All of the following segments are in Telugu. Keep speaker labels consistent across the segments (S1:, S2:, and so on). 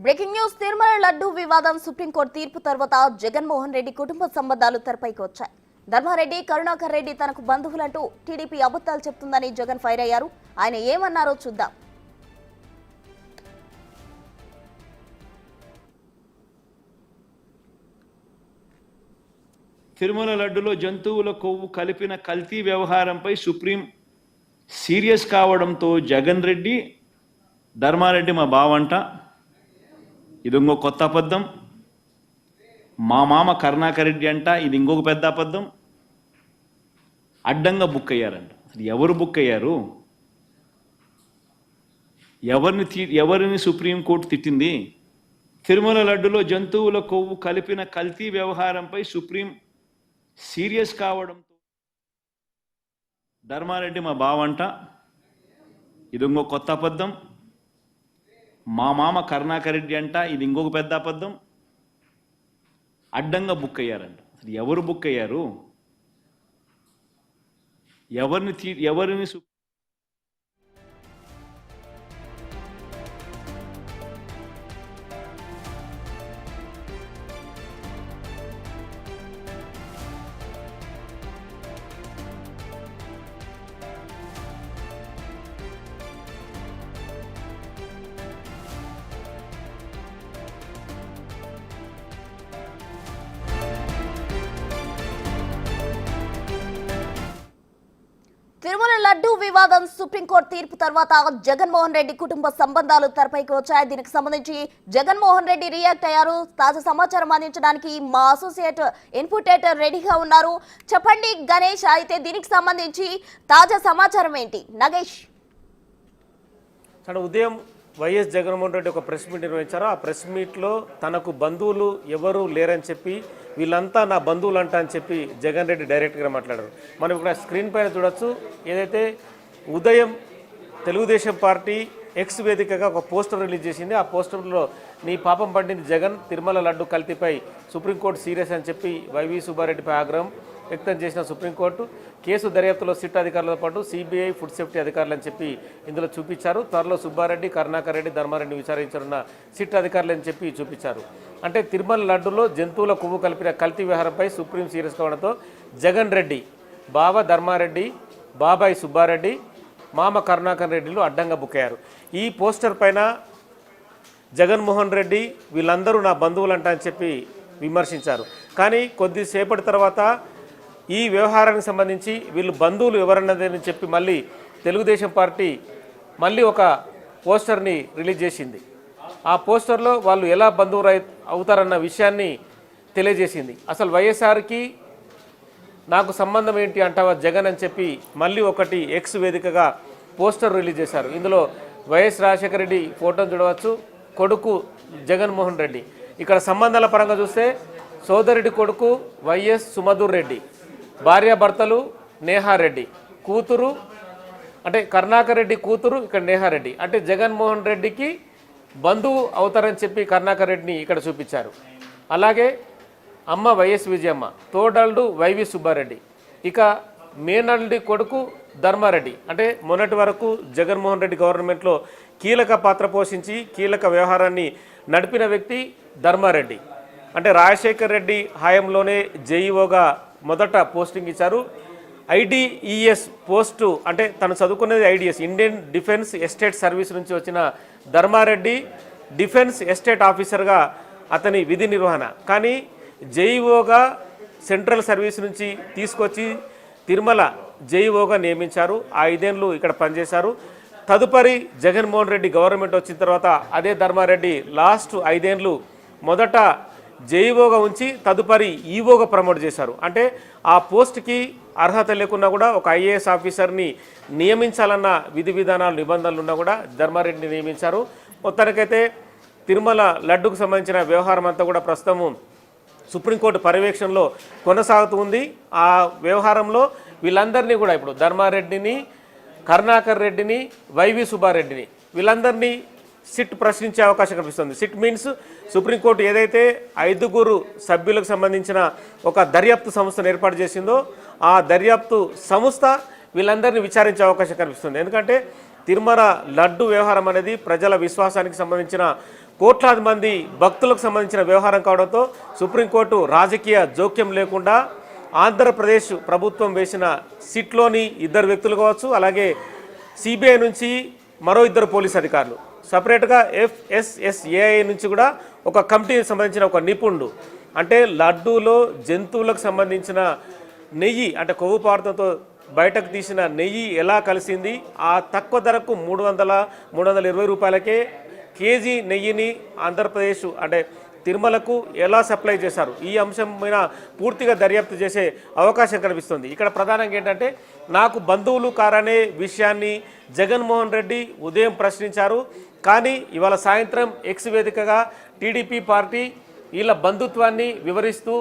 S1: బ్రేకింగ్ న్యూస్ తిరుమల లడ్డు వివాదం సుప్రీంకోర్టు తీర్పు తర్వాత జగన్మోహన్ రెడ్డి కుటుంబ సంబంధాలు తెరపైకి వచ్చాయి. ధర్మారెడ్డి కరుణాకర్ రెడ్డి తనకు బంధువులంటూ టీడీపీ అబద్ధాలు చెప్తుందని జగన్ ఫైర్ అయ్యారు. ఆయన ఏమన్నారో చూద్దాం.
S2: తిరుమల లడ్డులో జంతువుల కొవ్వు కలిపిన కల్తీ వ్యవహారంపై సుప్రీం సీరియస్ కావడంతో జగన్ రెడ్డి ధర్మారెడ్డి మా బావంట, ఇది ఇంకో కొత్త అబద్ధం, మా మామ కరుణాకర్ రెడ్డి అంట, ఇది ఇంకొక పెద్ద అబద్ధం, అడ్డంగా బుక్ అయ్యారంట. అసలు ఎవరు బుక్ అయ్యారు? ఎవరిని సుప్రీంకోర్టు తిట్టింది? తిరుమల లడ్డులో జంతువుల కొవ్వు కలిపిన కల్తీ వ్యవహారంపై సుప్రీం సీరియస్ కావడంతో ధర్మారెడ్డి మా బావంట, ఇది ఇంకో కొత్త అబద్ధం, మా మామ కరుణాకర్ రెడ్డి అంట, ఇది ఇంకొక పెద్ద అబద్ధం, అడ్డంగా బుక్ అయ్యారంట. అసలు ఎవరు బుక్ అయ్యారు? ఎవరిని
S1: తిరుమల లడ్డు వివాదం సుప్రీంకోర్టు తీర్పు తర్వాత జగన్మోహన్ రెడ్డి కుటుంబ సంబంధాలు తెరపైకి వచ్చాయి. దీనికి సంబంధించి జగన్మోహన్ రెడ్డి రియాక్ట్ అయ్యారు. తాజా సమాచారం అందించడానికి మా అసోసియేట్ ఇన్పుటేటర్ రెడీగా ఉన్నారు. చెప్పండి గణేష్, అయితే దీనికి సంబంధించి తాజా సమాచారం ఏంటి? నగేష్.
S3: ఉదయం వైఎస్ జగన్మోహన్ రెడ్డి ఒక ప్రెస్ మీట్ నిర్వహించారు. ఆ ప్రెస్ మీట్లో తనకు బంధువులు ఎవరు లేరని చెప్పి, వీళ్ళంతా నా బంధువులు అంట అని చెప్పి జగన్ రెడ్డి డైరెక్ట్గా మాట్లాడారు. మనం ఇక్కడ స్క్రీన్ పైన చూడొచ్చు. ఏదైతే ఉదయం తెలుగుదేశం పార్టీ ఎక్స్ వేదికగా ఒక పోస్టర్ రిలీజ్ చేసింది. ఆ పోస్టర్లో నీ పాపం పండింది జగన్, తిరుమల లడ్డు కల్తీపై సుప్రీంకోర్టు సీరియస్ అని చెప్పి వైవి సుబ్బారెడ్డిపై ఆగ్రహం వ్యక్తం చేసిన సుప్రీంకోర్టు కేసు దర్యాప్తులో సిట్ అధికారులతో పాటు సిబిఐ, ఫుడ్ సేఫ్టీ అధికారులు అని చెప్పి ఇందులో చూపించారు. త్వరలో సుబ్బారెడ్డి, కరుణాకర్ రెడ్డి, ధర్మారెడ్డిని విచారించనున్న సిట్ అధికారులు అని చెప్పి చూపించారు. అంటే తిరుమల లడ్డులో జంతువుల కొవ్వు కలిపిన కల్తీ వ్యవహారంపై సుప్రీం సీరియస్ కావడంతో జగన్ రెడ్డి, బావ ధర్మారెడ్డి, బాబాయ్ సుబ్బారెడ్డి, మామ కరుణాకర్ రెడ్డిలు అడ్డంగా బుక్ అయ్యారు. ఈ పోస్టర్ పైన జగన్మోహన్ రెడ్డి వీళ్ళందరూ నా బంధువులంట అని చెప్పి విమర్శించారు. కానీ కొద్దిసేపటి తర్వాత ఈ వ్యవహారానికి సంబంధించి వీళ్ళు బంధువులు ఎవరన్నదని చెప్పి మళ్ళీ తెలుగుదేశం పార్టీ మళ్ళీ ఒక పోస్టర్ని రిలీజ్ చేసింది. ఆ పోస్టర్లో వాళ్ళు ఎలా బంధువులు అవుతారన్న విషయాన్ని తెలియజేసింది. అసలు వైఎస్ఆర్కి నాకు సంబంధం ఏంటి అంటావా జగన్ అని చెప్పి మళ్ళీ ఒకటి ఎక్స్ వేదికగా పోస్టర్ రిలీజ్ చేశారు. ఇందులో వైఎస్ రాజశేఖర రెడ్డి ఫోటోను చూడవచ్చు, కొడుకు జగన్మోహన్ రెడ్డి. ఇక్కడ సంబంధాల పరంగా చూస్తే సోదరుడి కొడుకు వైఎస్ సుమధుర్ రెడ్డి, భార్యాభర్తలు నేహారెడ్డి, కూతురు అంటే కరుణాకర్ రెడ్డి కూతురు ఇక్కడ నేహారెడ్డి. అంటే జగన్మోహన్ రెడ్డికి బంధువు అవుతారని చెప్పి కరుణాకర్ రెడ్డిని ఇక్కడ చూపించారు. అలాగే అమ్మ వైఎస్ విజయమ్మ, తోడల్డు వైవి సుబ్బారెడ్డి, ఇక మేనల్లుడి కొడుకు ధర్మారెడ్డి. అంటే మొన్నటి వరకు జగన్మోహన్ రెడ్డి గవర్నమెంట్లో కీలక పాత్ర పోషించి కీలక వ్యవహారాన్ని నడిపిన వ్యక్తి ధర్మారెడ్డి. అంటే రాజశేఖర్ రెడ్డి హయాంలోనే జేఈఓగా మొదట పోస్టింగ్ ఇచ్చారు. ఐడిఈఎస్ పోస్టు అంటే తను చదువుకునేది IDS, Indian defence estate service నుంచి వచ్చిన ధర్మారెడ్డి డిఫెన్స్ ఎస్టేట్ ఆఫీసర్గా అతని విధి నిర్వహణ. కానీ జేఈఓగా సెంట్రల్ సర్వీస్ నుంచి తీసుకొచ్చి తిరుమల జేఈఓగా నియమించారు. ఆ 5 ఏళ్ళు ఇక్కడ పనిచేశారు. తదుపరి జగన్మోహన్ రెడ్డి గవర్నమెంట్ వచ్చిన తర్వాత అదే ధర్మారెడ్డి లాస్ట్ 5 ఏళ్ళు మొదట జేఈఓగా ఉంచి తదుపరి ఈఓగా ప్రమోట్ చేశారు. అంటే ఆ పోస్ట్కి అర్హత లేకున్నా కూడా ఒక ఐఏఎస్ ఆఫీసర్ని నియమించాలన్న విధి విధానాలు నిబంధనలు ఉన్నా కూడా ధర్మారెడ్డిని నియమించారు. మొత్తానికైతే తిరుమల లడ్డుకు సంబంధించిన వ్యవహారం అంతా కూడా ప్రస్తుతము సుప్రీంకోర్టు పర్యవేక్షణలో కొనసాగుతూ ఉంది. ఆ వ్యవహారంలో వీళ్ళందరినీ కూడా ఇప్పుడు ధర్మారెడ్డిని, కరుణాకర్ రెడ్డిని, వైవి సుబ్బారెడ్డిని వీళ్ళందరినీ సిట్ ప్రశ్నించే అవకాశం కనిపిస్తుంది. సిట్ మీన్స్ సుప్రీంకోర్టు ఏదైతే 5 సభ్యులకు సంబంధించిన ఒక దర్యాప్తు సంస్థను ఏర్పాటు చేసిందో ఆ దర్యాప్తు సంస్థ వీళ్ళందరినీ విచారించే అవకాశం కనిపిస్తుంది. ఎందుకంటే తిరుమల లడ్డు వ్యవహారం అనేది ప్రజల విశ్వాసానికి సంబంధించిన కోట్లాది మంది భక్తులకు సంబంధించిన వ్యవహారం కావడంతో సుప్రీంకోర్టు రాజకీయ జోక్యం లేకుండా ఆంధ్రప్రదేశ్ ప్రభుత్వం వేసిన సిట్లోని 2 వ్యక్తులు కావచ్చు, అలాగే సిబిఐ నుంచి మరో 2 పోలీస్ అధికారులు, సపరేట్గా FSSAI నుంచి కూడా ఒక కమిటీకి సంబంధించిన ఒక నిపుణుడు, అంటే లడ్డూలో జంతువులకు సంబంధించిన నెయ్యి అంటే కొవ్వు పదార్థంతో బయటకు తీసిన నెయ్యి ఎలా కలిసింది, ఆ తక్కువ ధరకు 320 రూపాయలకే కేజీ నెయ్యిని ఆంధ్రప్రదేశ్ అంటే తిరుమలకు ఎలా సప్లై చేశారు, ఈ అంశం మీద పూర్తిగా దర్యాప్తు చేసే అవకాశం కనిపిస్తుంది. ఇక్కడ ప్రధానంగా ఏంటంటే నాకు బంధువులు కారనే విషయాన్ని జగన్మోహన్ రెడ్డి ఉదయం ప్రశ్నించారు. కానీ ఇవాళ సాయంత్రం ఎక్స్ వేదికగా టీడీపీ పార్టీ వీళ్ళ బంధుత్వాన్ని వివరిస్తూ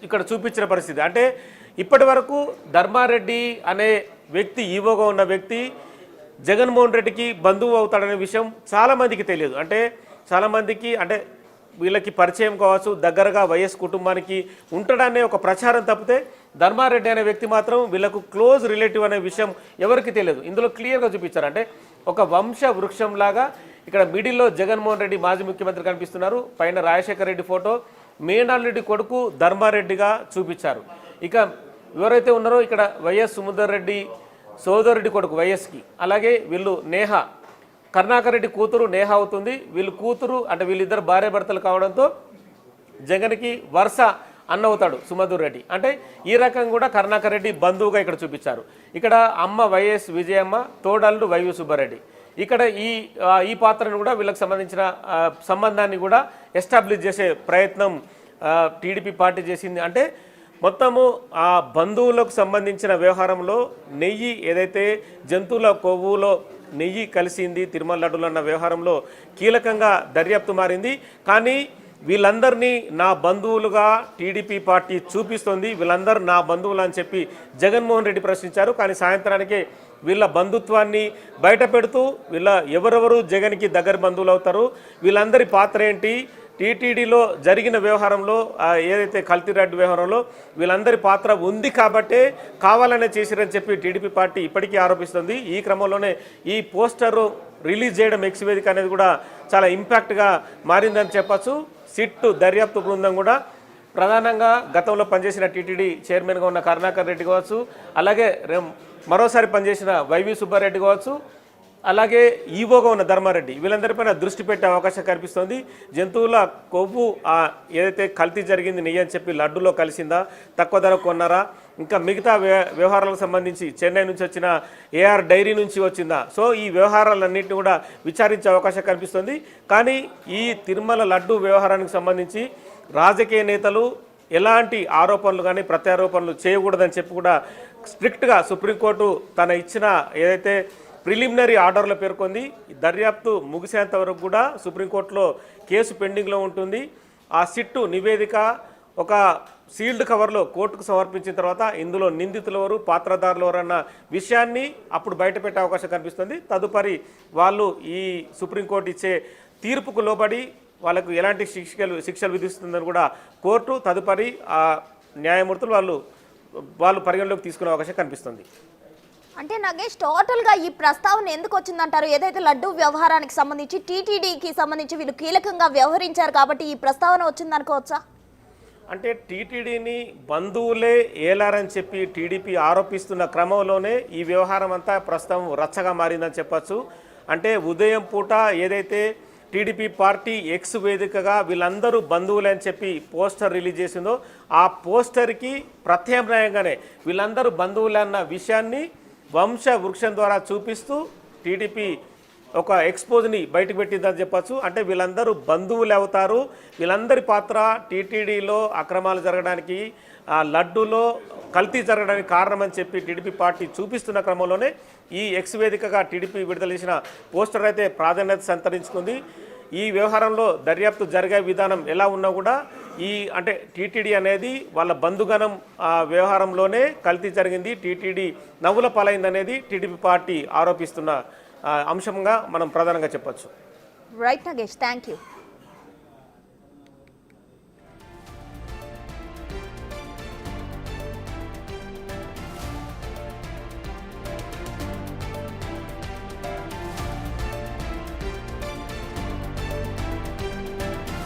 S3: ఇక్కడ చూపించిన పరిస్థితి. అంటే ఇప్పటి వరకు ధర్మారెడ్డి అనే వ్యక్తి, ఈవోగా ఉన్న వ్యక్తి జగన్మోహన్ రెడ్డికి బంధువు అవుతాడనే విషయం చాలామందికి తెలియదు. అంటే చాలామందికి అంటే వీళ్ళకి పరిచయం కావచ్చు, దగ్గరగా వైఎస్ కుటుంబానికి ఉంటాడనే ఒక ప్రచారం తప్పితే ధర్మారెడ్డి అనే వ్యక్తి మాత్రం వీళ్ళకు క్లోజ్ రిలేటివ్ అనే విషయం ఎవరికి తెలియదు. ఇందులో క్లియర్గా చూపించారు. అంటే ఒక వంశ వృక్షంలాగా ఇక్కడ మిడిల్లో జగన్మోహన్ రెడ్డి మాజీ ముఖ్యమంత్రి కనిపిస్తున్నారు, పైన రాజశేఖర రెడ్డి ఫోటో, మేనాల్ రెడ్డి కొడుకు ధర్మారెడ్డిగా చూపించారు. ఇక ఎవరైతే ఉన్నారో ఇక్కడ వైఎస్ సుముదర్ రెడ్డి సోదరుడి కొడుకు వైఎస్కి, అలాగే వీళ్ళు నేహ, కరుణాకర్ రెడ్డి కూతురు నేహ అవుతుంది. వీళ్ళు కూతురు అంటే వీళ్ళిద్దరు భార్య భర్తలు కావడంతో జగన్కి వరుస అన్న అవుతాడు సుమధుర్ రెడ్డి. అంటే ఈ రకంగా కూడా కరుణాకర్ రెడ్డి బంధువుగా ఇక్కడ చూపించారు. ఇక్కడ అమ్మ వైఎస్ విజయమ్మ, తోడల్లుడు వైవి సుబ్బారెడ్డి. ఇక్కడ ఈ పాత్రను కూడా వీళ్ళకి సంబంధించిన సంబంధాన్ని కూడా ఎస్టాబ్లిష్ చేసే ప్రయత్నం టీడీపీ పార్టీ చేసింది. అంటే మొత్తము ఆ బంధువులకు సంబంధించిన వ్యవహారంలో నెయ్యి ఏదైతే జంతువుల కొవ్వులో నెయ్యి కలిసింది తిరుమల లడ్డూలు అన్న వ్యవహారంలో కీలకంగా దర్యాప్తు మారింది. కానీ వీళ్ళందరినీ నా బంధువులుగా టీడీపీ పార్టీ చూపిస్తోంది, వీళ్ళందరూ నా బంధువులు అని చెప్పి జగన్మోహన్ రెడ్డి ప్రశ్నించారు. కానీ సాయంత్రానికే వీళ్ళ బంధుత్వాన్ని బయట పెడుతూ ఎవరెవరు జగన్కి దగ్గర బంధువులు అవుతారు, వీళ్ళందరి పాత్ర ఏంటి, టీటీడీలో జరిగిన వ్యవహారంలో ఏదైతే కల్తీ లడ్డు వ్యవహారంలో వీళ్ళందరి పాత్ర ఉంది కాబట్టే కావాలనే చేసిరని చెప్పి టీడీపీ పార్టీ ఇప్పటికీ ఆరోపిస్తుంది. ఈ క్రమంలోనే ఈ పోస్టర్ రిలీజ్ చేయడం ఎక్స్ వేదిక అనేది కూడా చాలా ఇంపాక్ట్గా మారిందని చెప్పచ్చు. సిట్ దర్యాప్తు బృందం కూడా ప్రధానంగా గతంలో పనిచేసిన టీటీడీ చైర్మన్గా ఉన్న కరుణాకర్ రెడ్డి కావచ్చు, అలాగే మరోసారి పనిచేసిన వైవి సుబ్బారెడ్డి కావచ్చు, అలాగే ఈవోగా ఉన్న ధర్మారెడ్డి, వీళ్ళందరిపైన దృష్టి పెట్టే అవకాశం కనిపిస్తుంది. జంతువుల కొవ్వు ఏదైతే కల్తీ జరిగింది నెయ్యి అని చెప్పి లడ్డులో కలిసిందా, తక్కువ ధర కొన్నారా, ఇంకా మిగతా వ్యవహారాలకు సంబంధించి చెన్నై నుంచి వచ్చిన ఏఆర్ డైరీ నుంచి వచ్చిందా, సో ఈ వ్యవహారాలన్నింటినీ కూడా విచారించే అవకాశం కనిపిస్తుంది. కానీ ఈ తిరుమల లడ్డు వ్యవహారానికి సంబంధించి రాజకీయ నేతలు ఎలాంటి ఆరోపణలు కానీ ప్రత్యారోపణలు చేయకూడదని చెప్పి కూడా స్ట్రిక్ట్గా సుప్రీంకోర్టు తన ఇచ్చిన ఏదైతే ప్రిలిమినరీ ఆర్డర్లో పేర్కొంది. దర్యాప్తు ముగిసేంత వరకు కూడా సుప్రీంకోర్టులో కేసు పెండింగ్లో ఉంటుంది. ఆ సిట్టు నివేదిక ఒక సీల్డ్ కవర్లో కోర్టుకు సమర్పించిన తర్వాత ఇందులో నిందితులు ఎవరు, పాత్రదారులు ఎవరు అన్న విషయాన్ని అప్పుడు బయటపెట్టే అవకాశం కనిపిస్తుంది. తదుపరి వాళ్ళు ఈ సుప్రీంకోర్టు ఇచ్చే తీర్పుకు లోబడి వాళ్ళకు ఎలాంటి శిక్షలు విధిస్తుందని కూడా కోర్టు తదుపరి న్యాయమూర్తులు వాళ్ళు పరిగణలోకి తీసుకునే అవకాశం కనిపిస్తుంది.
S1: అంటే నాగేష్, టోటల్గా ఈ ప్రస్తావన ఎందుకు వచ్చిందంటారు? ఏదైతే లడ్డు వ్యవహారానికి సంబంధించి టీటీడీకి సంబంధించి వీళ్ళు కీలకంగా వ్యవహరించారు కాబట్టి ఈ ప్రస్తావన వచ్చిందనుకోవచ్చా?
S3: అంటే టీటీడీని బంధువులే ఏలారని చెప్పి టీడీపీ ఆరోపిస్తున్న క్రమంలోనే ఈ వ్యవహారం అంతా ప్రస్తుతం రచ్చగా మారిందని చెప్పచ్చు. అంటే ఉదయం పూట ఏదైతే టీడీపీ పార్టీ ఎక్స్ వేదికగా వీళ్ళందరూ బంధువులే అని చెప్పి పోస్టర్ రిలీజ్ చేసిందో ఆ పోస్టర్కి ప్రత్యామ్నాయంగానే వీళ్ళందరూ బంధువులే అన్న విషయాన్ని వంశ వృక్షం ద్వారా చూపిస్తూ టీడీపీ ఒక ఎక్స్పోజ్ని బయటకు పెట్టిందని చెప్పచ్చు. అంటే వీళ్ళందరూ బంధువులు అవుతారు, వీళ్ళందరి పాత్ర టీటీడీలో అక్రమాలు జరగడానికి, ఆ లడ్డూలో కల్తీ జరగడానికి కారణమని చెప్పి టీడీపీ పార్టీ చూపిస్తున్న క్రమంలోనే ఈ ఎక్స్ వేదికగా టీడీపీ విడుదల చేసిన పోస్టర్ అయితే ప్రాధాన్యత సంతరించుకుంది. ఈ వ్యవహారంలో దర్యాప్తు జరిగే విధానం ఎలా ఉన్నా కూడా అంటే టీటీడీ అనేది వాళ్ళ బంధుగణం వ్యవహారంలోనే కల్తీ జరిగింది, టీటీడీ నవ్వుల పాలైందనేది టీడీపీ పార్టీ ఆరోపిస్తున్న అంశంగా మనం ప్రధానంగా చెప్పొచ్చు.
S1: Right Nagesh, thank you.